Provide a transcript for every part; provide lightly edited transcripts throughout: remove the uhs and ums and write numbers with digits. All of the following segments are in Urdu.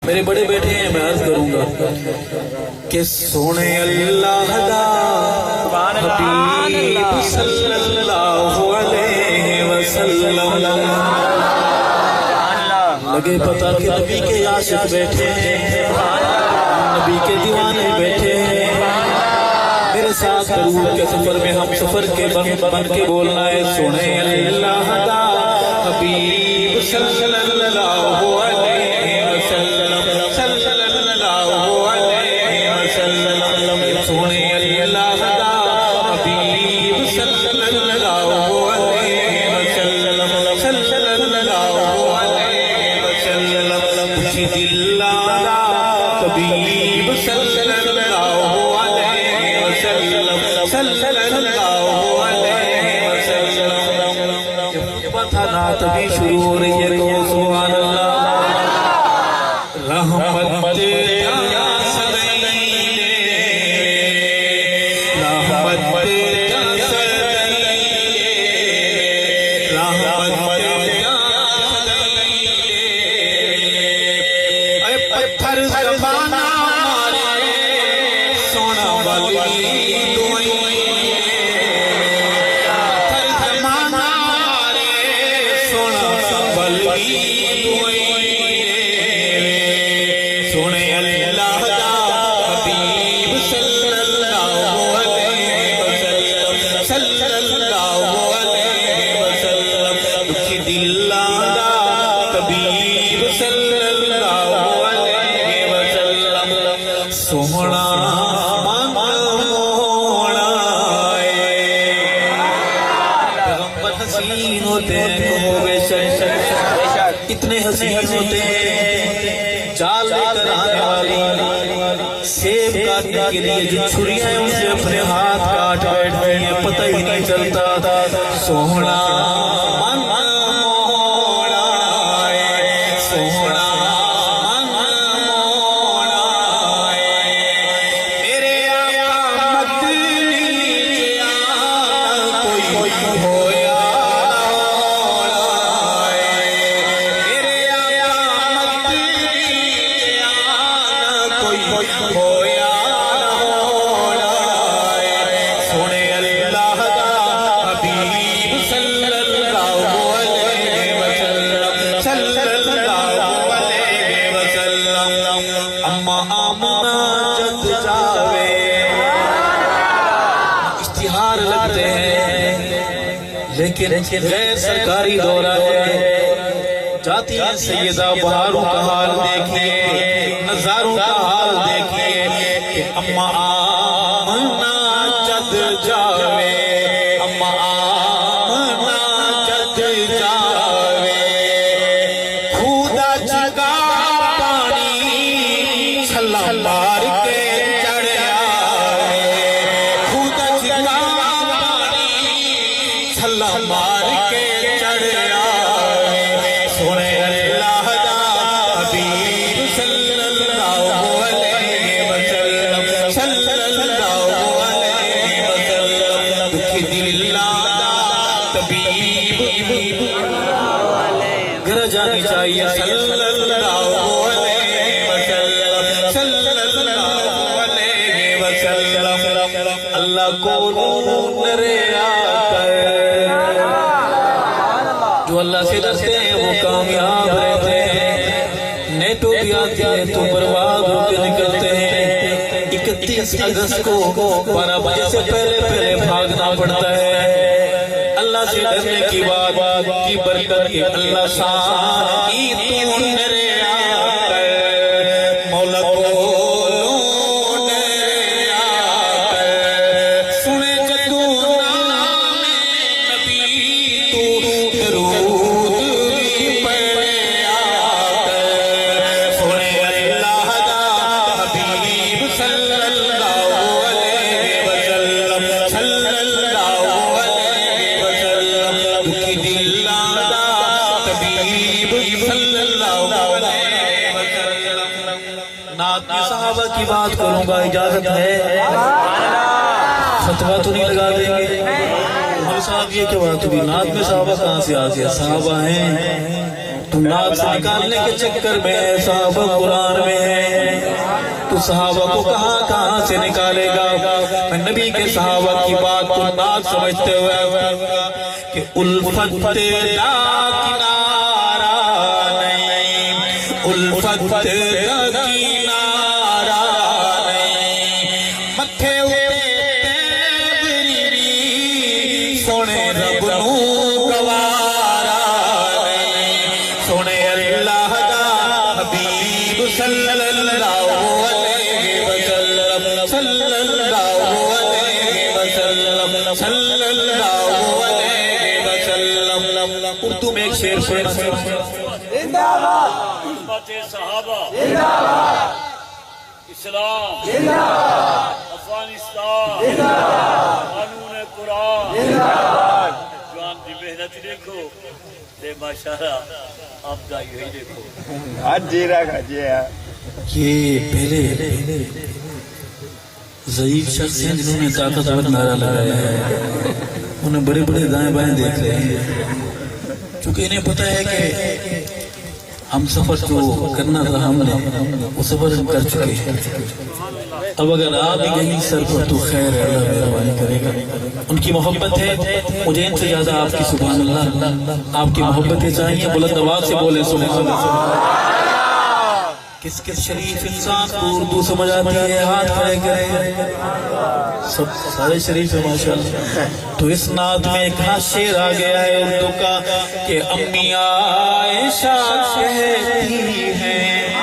میرے بڑے بیٹے ہیں، میں عرض کروں گا کہ سونے اللہ دا حبیب صلی اللہ علیہ وسلم لگے پتا کہ نبی کے عاشق بیٹھے ہیں، نبی کے دیوانے بیٹھے ہیں۔ میرے ساتھ درود کے سفر میں ہم سفر کے بن کے بولنا ہے، سونے اللہ دا حبیب صلی اللہ علیہ وسلم، صلی اللہ علیہ وسلم، سونے اللہ دا حبیب صلی اللہ علیہ وسلم، صلی اللہ علیہ وسلم، خوشی دل دا حبیب صلی اللہ علیہ وسلم، صلی اللہ علیہ وسلم۔ نعت بھی شروع ہو رہی ہے تو سبحان اللہ۔ رحمت یا سلیلے، رحمت یا سلیلے، رحمت یا سلیلے، اے پتھر زمانہ مارے سونا والی سونے اللہ دا حبیب صلی اللہ علیہ وسلم، صلی اللہ علیہ وسلم، دکھی دل دا حبیب صلی اللہ علیہ وسلم، سونا موڑا پیغمبر حسین ہوتے ہیں بے شک، اتنے حسین ہوتے ہیں، جال لے کر آنے والی سیب کاٹنے کے لیے جو چھریاں ہیں ان سے اپنے ہاتھ کاٹ بیٹھتے ہیں، پتہ ہی نہیں چلتا۔ سونا موڑا ہے، سونا موڑا ہے، میرے آقا مدنی جیا کوئی ہویا ہویا سونے اللہ دا حبیب صلی اللہ علیہ وسلم، صلی اللہ علیہ وسلم۔ اما آمنہ جد جاوے اشتہار لگتے ہیں لیکن غیر سرکاری دورہ ہے، جاتی ہیں سیدہ بہاروں کا حال دیکھیے، نظاروں کا حال دیکھیے کہ اما آمنہ جد جاوے، اما آمنہ جد جاوے، خدا جگا پانی چھلا مار کے چڑھ آوے، خدا جگا پانی چھلا مار کے چڑھ آوے، سونے اللہ دا حبیب صلی اللہ علیہ وسلم، صلی اللہ علیہ وسلم، دکھی دل دا طبیب گھر جانی چاہیے، صلی اللہ علیہ وسلم، صلی اللہ علیہ وسلم۔ اللہ کو نور آتا ہے، جو اللہ سے ڈرتے ہیں وہ کامیاب رہتے ہیں، نیٹوں بھی آتی ہیں تو برباد ہو کے نکلتے ہیں۔ 31 اگست کو 12 بجے سے پہلے بھاگنا پڑتا ہے۔ اللہ سے ڈرنے کی بات کی برکت کے اللہ شان کی تو میرے آتا ہے، مولا کو صحابہ کی بات کروں گا، اجازت ہے؟ فتویٰ تو نہیں لگا دیں گے؟ ہمارے صاحب یہ کیا بات ہوگی، نعت میں صحابہ کہاں سے آ گیا؟ صحابہ ہیں تو ناک سے نکالنے کے چکر میں صحابہ قرآن میں ہے، تو صحابہ کو کہاں سے نکالے گا؟ میں نبی کے صحابہ کی بات کو ناک سمجھتے ہوئے کہ الفت تیرا کنارہ نہیں، الفت تیرا کنارہ نہیں، متھے سونے رب نو گوارا نہیں، سونے اللہ دا حبیب صلی اللہ علیہ وسلم، صلی اللہ علیہ وسلم، صلی اللہ علیہ وسلم۔ اردو میں ایک شعر سنا زندہ باد فاتح صحابہ، زندہ باد اسلام، زندہ باد افغانستان، زندہ باد قانون قرآن، زندہ باد جوان دی محنت دیکھو تے ماشاءاللہ آپ دا یہی دیکھو۔ آج جی رہا جی ہے یہ پہلے ضعیف شخص ہیں جنہوں نے طاقتور نعرہ لگایا ہے، انہیں بڑے بڑے دائیں بائیں دیکھ رہے ہیں، چونکہ انہیں پتہ ہے کہ ہم سفر جو کرنا تھا ہم نے وہ سفر ہم کر چکے ہیں، اب اگر آپ بھی گئی سر پر تو خیر ہے، اللہ مہربانی کرے گا۔ ان کی محبت ہے، مجھے ان سے زیادہ آپ کی سبحان اللہ، آپ کی محبتیں چاہیے، بلند آواز سے بولے سبحان اللہ۔ کس کس شریف انسان کو اردو سمجھ آتی ہے؟ ہاتھ کھڑے کریں، سب سارے شریف ہیں ماشاءاللہ۔ تو اس نعت میں ایک شعر آ گیا ہے اردو کا کہ امی عائشہ کہتی ہیں،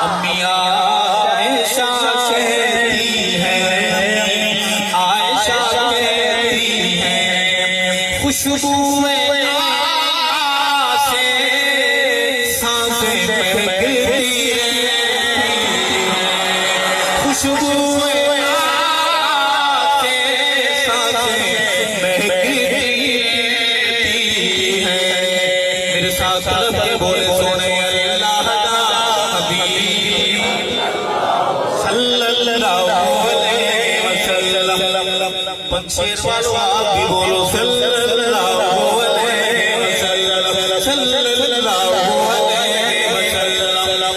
امی عائشہ کہتی ہیں، عائشہ کہتی ہیں، خوشبو شیر والو آپ بھی بولو صلی اللہ علیہ وسلم، صلی اللہ علیہ وسلم۔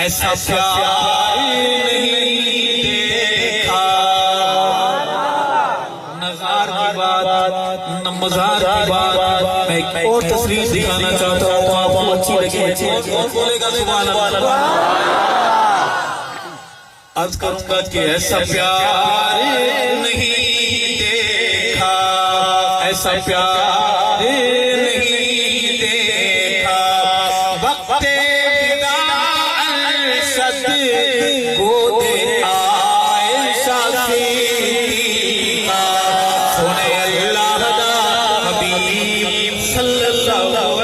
ایسا پیار نہیں دیکھا، نظار کی بات نہ مزار کی بات، میں ایک اور تصویر دکھانا چاہتا ہوں، آپ کو اچھی لگے، کون بولے گا سبحان اللہ؟ عرض کروں گا کہ ایسا پیار نہیں دیکھا، ایسا پیار نہیں دیکھا، وقت ودا ارشد گود عائشہ صدیقہ، سونے اللہ دا حبیب صلی اللہ